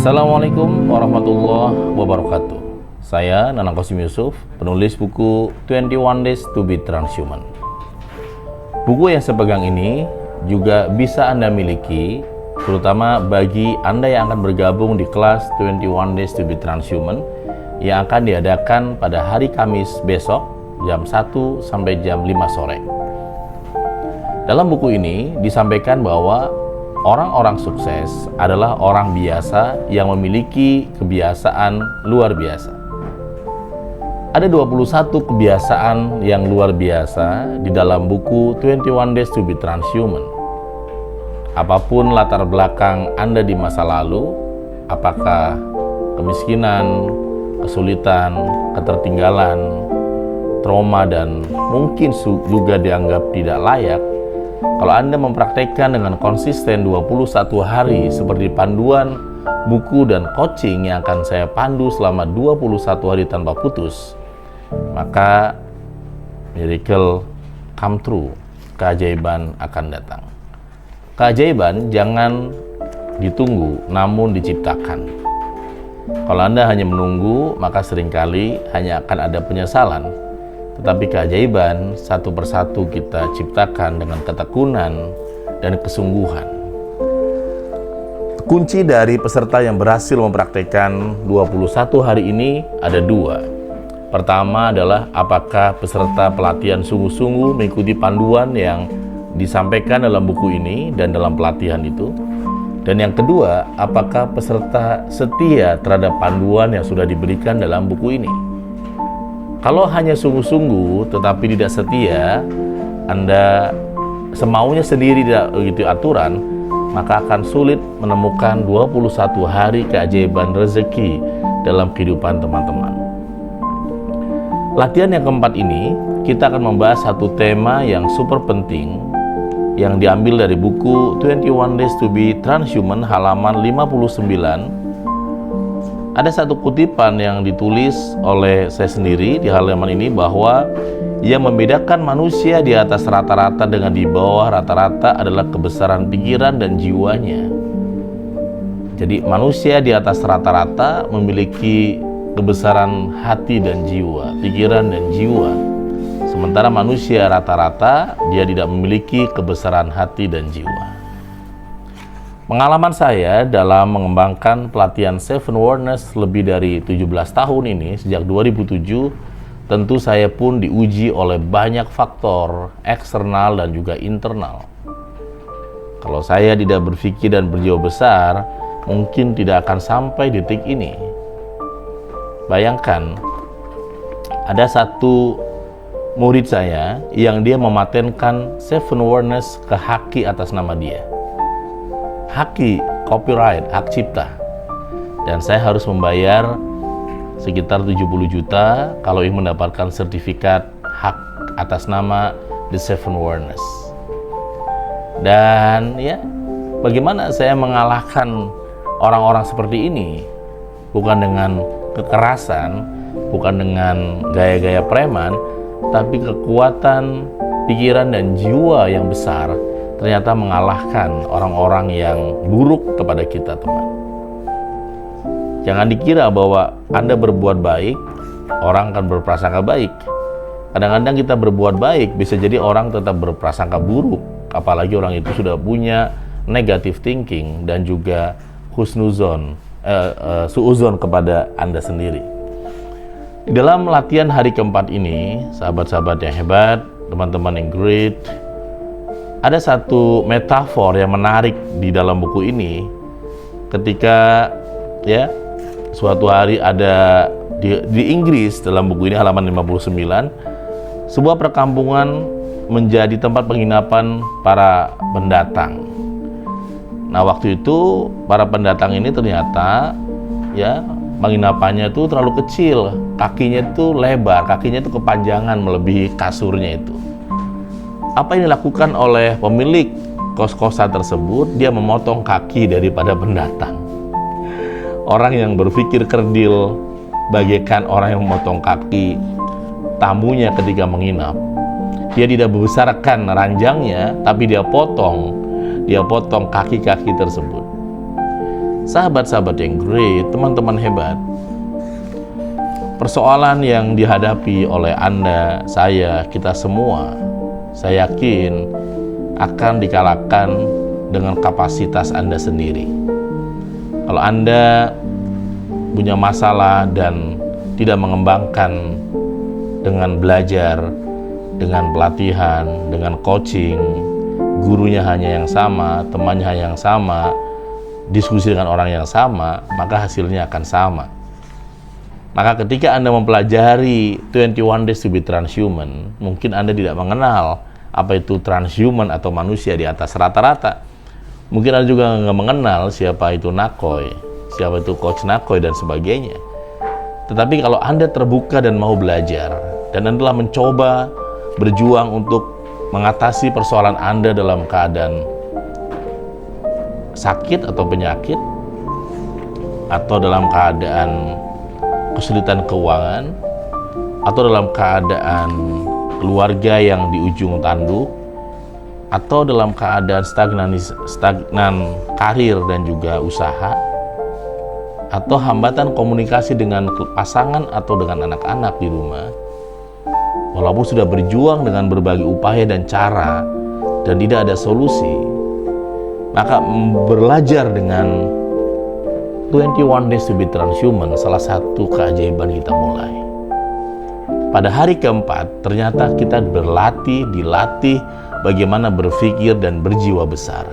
Assalamualaikum warahmatullahi wabarakatuh. Saya Nanang Qasim Yusuf, penulis buku 21 Days to be Transhuman. Buku yang saya pegang ini juga bisa Anda miliki, terutama bagi Anda yang akan bergabung di kelas 21 Days to be Transhuman yang akan diadakan pada hari Kamis besok jam 1 sampai jam 5 sore. Dalam buku ini disampaikan bahwa orang-orang sukses adalah orang biasa yang memiliki kebiasaan luar biasa. Ada 21 kebiasaan yang luar biasa di dalam buku 21 Days to be Transhuman. Apapun latar belakang Anda di masa lalu, apakah kemiskinan, kesulitan, ketertinggalan, trauma, dan mungkin juga dianggap tidak layak, kalau Anda mempraktekkan dengan konsisten 21 hari seperti panduan buku dan coaching yang akan saya pandu selama 21 hari tanpa putus, maka miracle come true, keajaiban akan datang. Keajaiban jangan ditunggu, namun diciptakan. Kalau Anda hanya menunggu, maka seringkali hanya akan ada penyesalan. Tetapi keajaiban satu persatu kita ciptakan dengan ketekunan dan kesungguhan. Kunci dari peserta yang berhasil mempraktekkan 21 hari ini ada dua. Pertama adalah apakah peserta pelatihan sungguh-sungguh mengikuti panduan yang disampaikan dalam buku ini dan dalam pelatihan itu. Dan yang kedua, apakah peserta setia terhadap panduan yang sudah diberikan dalam buku ini. Kalau hanya sungguh-sungguh tetapi tidak setia, Anda semaunya sendiri tidak begitu aturan, maka akan sulit menemukan 21 hari keajaiban rezeki dalam kehidupan teman-teman. Latihan yang keempat ini, kita akan membahas satu tema yang super penting yang diambil dari buku 21 Days to be Transhuman halaman 59. Ada satu kutipan yang ditulis oleh saya sendiri di halaman ini bahwa yang membedakan manusia di atas rata-rata dengan di bawah rata-rata adalah kebesaran pikiran dan jiwanya. Jadi manusia di atas rata-rata memiliki kebesaran hati dan jiwa, pikiran dan jiwa. Sementara manusia rata-rata dia tidak memiliki kebesaran hati dan jiwa. Pengalaman saya dalam mengembangkan pelatihan Seven Awareness lebih dari 17 tahun ini, sejak 2007, tentu saya pun diuji oleh banyak faktor eksternal dan juga internal. Kalau saya tidak berpikir dan berjiwa besar, mungkin tidak akan sampai detik ini. Bayangkan, ada satu murid saya yang dia mematenkan Seven Awareness ke haki atas nama dia. Haki, copyright, hak cipta. Dan saya harus membayar sekitar 70 juta kalau ingin mendapatkan sertifikat hak atas nama The Seven Awareness. Dan ya, bagaimana saya mengalahkan orang-orang seperti ini? Bukan dengan kekerasan, bukan dengan gaya-gaya preman, tapi kekuatan pikiran dan jiwa yang besar ternyata mengalahkan orang-orang yang buruk kepada kita, teman. Jangan dikira bahwa Anda berbuat baik, orang akan berprasangka baik. Kadang-kadang kita berbuat baik, bisa jadi orang tetap berprasangka buruk. Apalagi orang itu sudah punya negative thinking dan juga husnuzon, suuzon kepada Anda sendiri. Di dalam latihan hari keempat ini, sahabat-sahabat yang hebat, teman-teman yang great, ada satu metafor yang menarik di dalam buku ini. Ketika ya suatu hari ada di Inggris, dalam buku ini halaman 59, sebuah perkampungan menjadi tempat penginapan para pendatang. Nah, waktu itu para pendatang ini ternyata ya penginapannya itu terlalu kecil, kakinya itu lebar, kakinya itu kepanjangan melebihi kasurnya itu. Apa yang dilakukan oleh pemilik kos-kosan tersebut? Dia memotong kaki daripada pendatang. Orang yang berpikir kerdil bagaikan orang yang memotong kaki tamunya ketika menginap. Dia tidak membesarkan ranjangnya, tapi dia potong kaki-kaki tersebut. Sahabat-sahabat yang great, teman-teman hebat, persoalan yang dihadapi oleh Anda, saya, kita semua, saya yakin akan dikalahkan dengan kapasitas Anda sendiri. Kalau Anda punya masalah dan tidak mengembangkan dengan belajar, dengan pelatihan, dengan coaching, gurunya hanya yang sama, temannya hanya yang sama, diskusi dengan orang yang sama, maka hasilnya akan sama. Maka ketika Anda mempelajari 21 Days to be Transhuman, mungkin Anda tidak mengenal apa itu transhuman atau manusia di atas rata-rata. Mungkin Anda juga nggak mengenal siapa itu Nakoi, siapa itu Coach Nakoi dan sebagainya. Tetapi kalau Anda terbuka dan mau belajar, dan Anda telah mencoba berjuang untuk mengatasi persoalan Anda dalam keadaan sakit atau penyakit, atau dalam keadaan kesulitan keuangan, atau dalam keadaan keluarga yang di ujung tanduk, atau dalam keadaan stagnan karir dan juga usaha, atau hambatan komunikasi dengan pasangan atau dengan anak-anak di rumah, walaupun sudah berjuang dengan berbagai upaya dan cara dan tidak ada solusi, maka belajar dengan 21 Days to be Transhuman salah satu keajaiban kita mulai. Pada hari keempat, ternyata kita dilatih bagaimana berpikir dan berjiwa besar.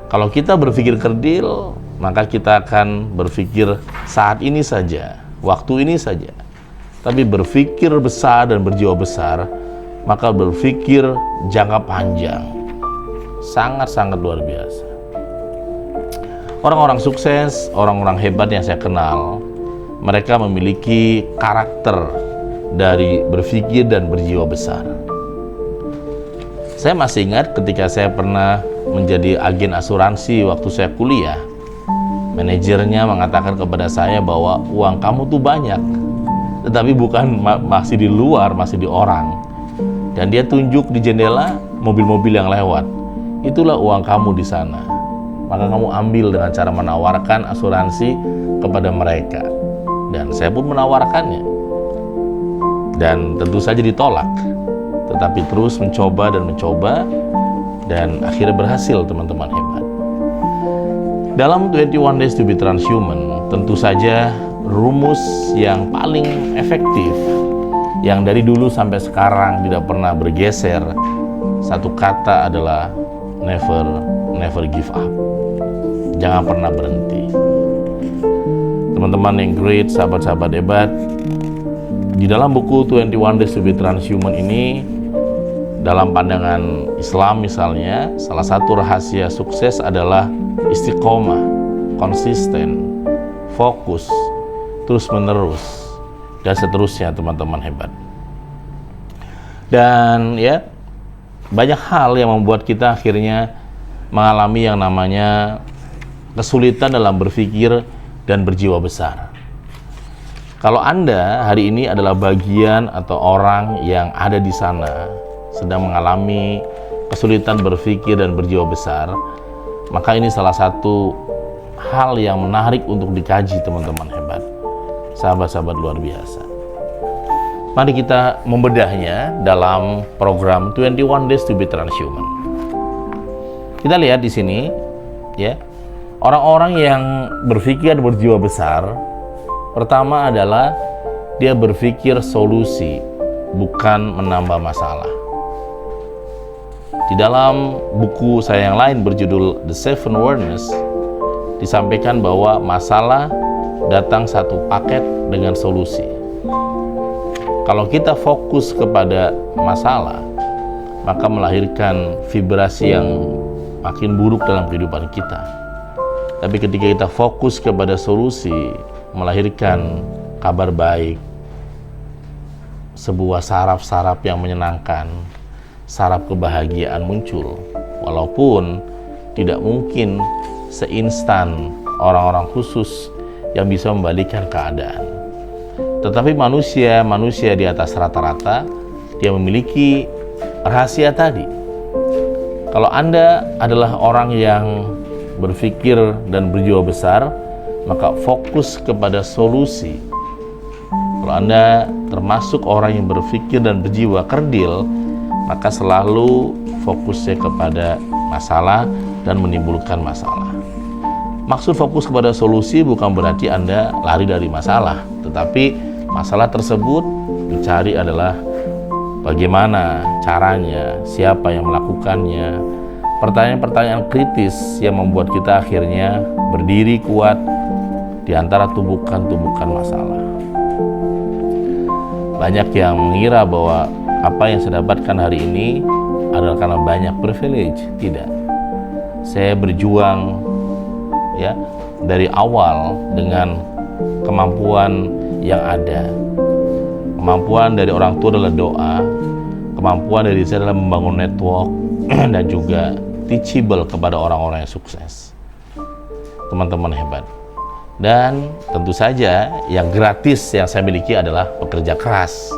Kalau kita berpikir kerdil, maka kita akan berpikir saat ini saja, waktu ini saja. Tapi berpikir besar dan berjiwa besar, maka berpikir jangka panjang. Sangat-sangat luar biasa. Orang-orang sukses, orang-orang hebat yang saya kenal, mereka memiliki karakter dari berpikir dan berjiwa besar. Saya masih ingat ketika saya pernah menjadi agen asuransi waktu saya kuliah. Manajernya mengatakan kepada saya bahwa uang kamu tuh banyak, tetapi bukan masih di luar, masih di orang. Dan dia tunjuk di jendela mobil-mobil yang lewat. Itulah uang kamu di sana. Maka kamu ambil dengan cara menawarkan asuransi kepada mereka. Dan saya pun menawarkannya. Dan tentu saja ditolak. Tetapi terus mencoba, dan akhirnya berhasil, teman-teman hebat. Dalam 21 Days to be Transhuman, tentu saja rumus yang paling efektif, yang dari dulu sampai sekarang tidak pernah bergeser, satu kata adalah never give up. Jangan pernah berhenti. Teman-teman yang great, sahabat-sahabat hebat, di dalam buku 21 Days to be Transhuman ini, dalam pandangan Islam misalnya, salah satu rahasia sukses adalah istiqomah, konsisten, fokus, terus menerus, dan seterusnya, teman-teman hebat. Dan ya, banyak hal yang membuat kita akhirnya mengalami yang namanya kesulitan dalam berpikir dan berjiwa besar. Kalau Anda hari ini adalah bagian atau orang yang ada di sana, sedang mengalami kesulitan berpikir dan berjiwa besar, maka ini salah satu hal yang menarik untuk dikaji, teman-teman hebat, sahabat-sahabat luar biasa. Mari kita membedahnya dalam program 21 Days to be Transhuman. Kita lihat di sini, ya, orang-orang yang berpikir berjiwa besar, pertama adalah dia berpikir solusi, bukan menambah masalah. Di dalam buku saya yang lain berjudul The Seven Awareness, disampaikan bahwa masalah datang satu paket dengan solusi. Kalau kita fokus kepada masalah, maka melahirkan vibrasi yang makin buruk dalam kehidupan kita. Tapi ketika kita fokus kepada solusi, melahirkan kabar baik, sebuah saraf-saraf yang menyenangkan, saraf kebahagiaan muncul. Walaupun tidak mungkin seinstan orang-orang khusus yang bisa membalikkan keadaan. Tetapi manusia di atas rata-rata, dia memiliki rahasia tadi. Kalau Anda adalah orang yang berpikir dan berjiwa besar, maka fokus kepada solusi. Kalau Anda termasuk orang yang berpikir dan berjiwa kerdil, maka selalu fokusnya kepada masalah dan menimbulkan masalah. Maksud fokus kepada solusi bukan berarti Anda lari dari masalah, tetapi masalah tersebut dicari adalah bagaimana caranya, siapa yang melakukannya. Pertanyaan-pertanyaan kritis yang membuat kita akhirnya berdiri kuat di antara tumbukan-tumbukan masalah. Banyak yang mengira bahwa apa yang saya dapatkan hari ini adalah karena banyak privilege. Tidak. Saya berjuang dari awal dengan kemampuan yang ada. Kemampuan dari orang tua adalah doa, kemampuan dari saya adalah membangun network dan juga teachable kepada orang-orang yang sukses, teman-teman hebat. Dan tentu saja yang gratis yang saya miliki adalah pekerja keras,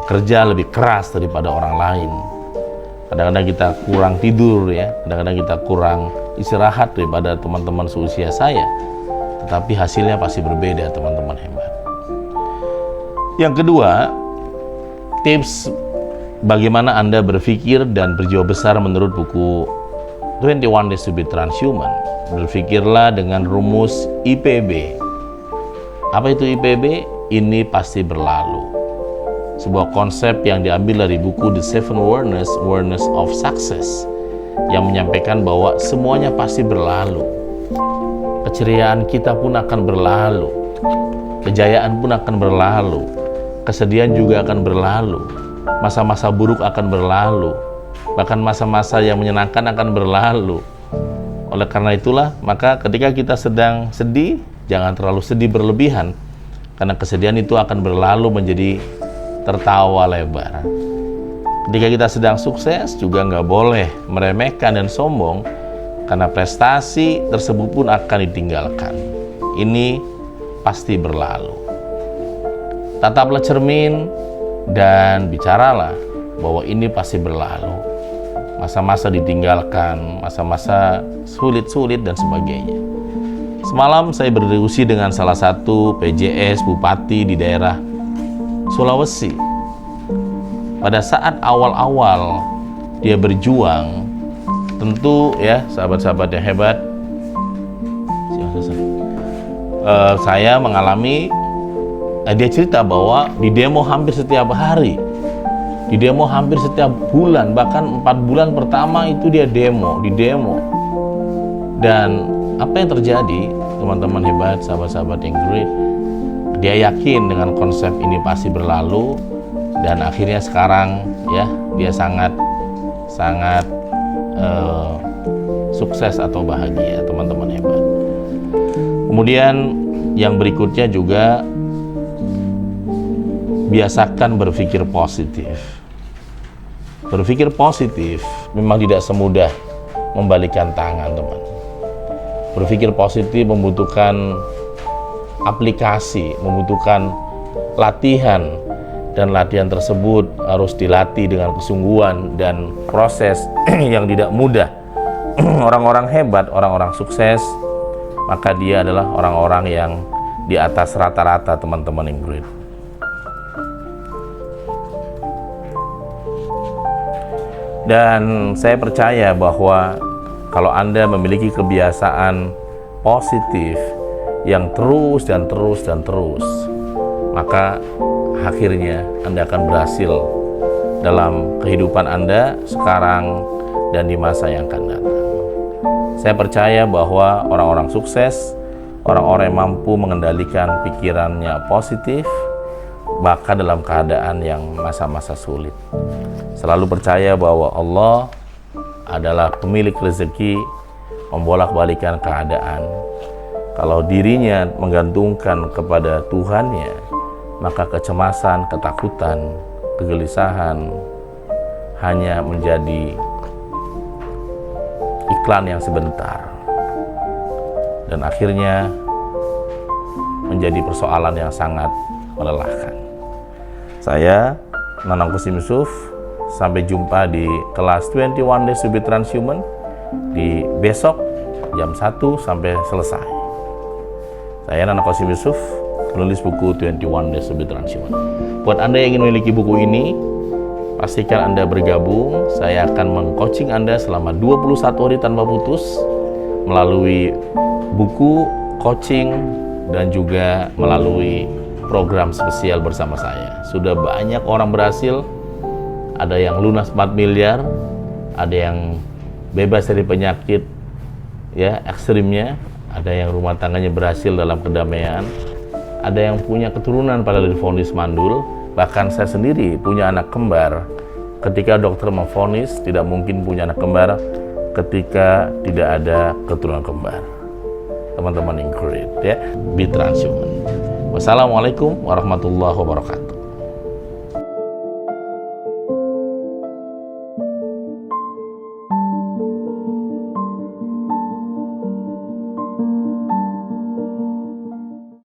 bekerja lebih keras daripada orang lain. Kadang-kadang kita kurang tidur kadang-kadang kita kurang istirahat daripada teman-teman seusia saya, tetapi hasilnya pasti berbeda, teman-teman hebat. Yang kedua, tips bagaimana Anda berpikir dan berjiwa besar menurut buku 21 Days to be Transhuman. Berpikirlah dengan rumus IPB. Apa itu IPB? Ini pasti berlalu. Sebuah konsep yang diambil dari buku The Seven Awareness of Success, yang menyampaikan bahwa semuanya pasti berlalu. Keceriaan kita pun akan berlalu, kejayaan pun akan berlalu, kesedihan juga akan berlalu, masa-masa buruk akan berlalu, bahkan masa-masa yang menyenangkan akan berlalu. Oleh karena itulah, maka ketika kita sedang sedih, jangan terlalu sedih berlebihan, karena kesedihan itu akan berlalu menjadi tertawa lebar. Ketika kita sedang sukses, juga nggak boleh meremehkan dan sombong, karena prestasi tersebut pun akan ditinggalkan. Ini pasti berlalu. Tataplah cermin dan bicaralah bahwa ini pasti berlalu. Masa-masa ditinggalkan, masa-masa sulit-sulit dan sebagainya. Semalam saya berdiskusi dengan salah satu PJS Bupati di daerah Sulawesi. Pada saat awal-awal dia berjuang, tentu sahabat-sahabat yang hebat, saya mengalami, dia cerita bahwa di demo hampir setiap hari, di demo hampir setiap bulan, bahkan 4 bulan pertama itu dia di demo. Dan apa yang terjadi, teman-teman hebat, sahabat-sahabat yang great, dia yakin dengan konsep ini pasti berlalu, dan akhirnya sekarang dia sangat sukses atau bahagia, teman-teman hebat. Kemudian yang berikutnya juga, biasakan berpikir positif. Berpikir positif memang tidak semudah membalikkan tangan, teman. Berpikir positif membutuhkan aplikasi, membutuhkan latihan, dan latihan tersebut harus dilatih dengan kesungguhan dan proses yang tidak mudah. Orang-orang hebat, orang-orang sukses, maka dia adalah orang-orang yang di atas rata-rata, teman-teman yang great. Dan saya percaya bahwa kalau Anda memiliki kebiasaan positif yang terus dan terus dan terus, maka akhirnya Anda akan berhasil dalam kehidupan Anda sekarang dan di masa yang akan datang. Saya percaya bahwa orang-orang sukses, orang-orang yang mampu mengendalikan pikirannya positif, bahkan dalam keadaan yang masa-masa sulit, selalu percaya bahwa Allah adalah pemilik rezeki, membolak-balikan keadaan. Kalau dirinya menggantungkan kepada Tuhannya, maka kecemasan, ketakutan, kegelisahan hanya menjadi iklan yang sebentar, dan akhirnya menjadi persoalan yang sangat melelahkan. Saya, Nanang Qasim Yusuf, sampai jumpa di kelas 21 Days to be Transhuman di besok jam 1 sampai selesai. Saya Nana Qasim Yusuf, penulis buku 21 Days to be Transhuman. Buat Anda yang ingin memiliki buku ini, pastikan Anda bergabung. Saya akan meng-coaching Anda selama 21 hari tanpa putus melalui buku, coaching, dan juga melalui program spesial bersama saya. Sudah banyak orang berhasil, ada yang lunas 4 miliar, ada yang bebas dari penyakit ya ekstrimnya, ada yang rumah tangganya berhasil dalam kedamaian, ada yang punya keturunan pada divonis mandul, bahkan saya sendiri punya anak kembar. Ketika dokter memvonis tidak mungkin punya anak kembar ketika tidak ada keturunan kembar. Teman-teman encourage ya, be transhuman. Wassalamualaikum warahmatullahi wabarakatuh.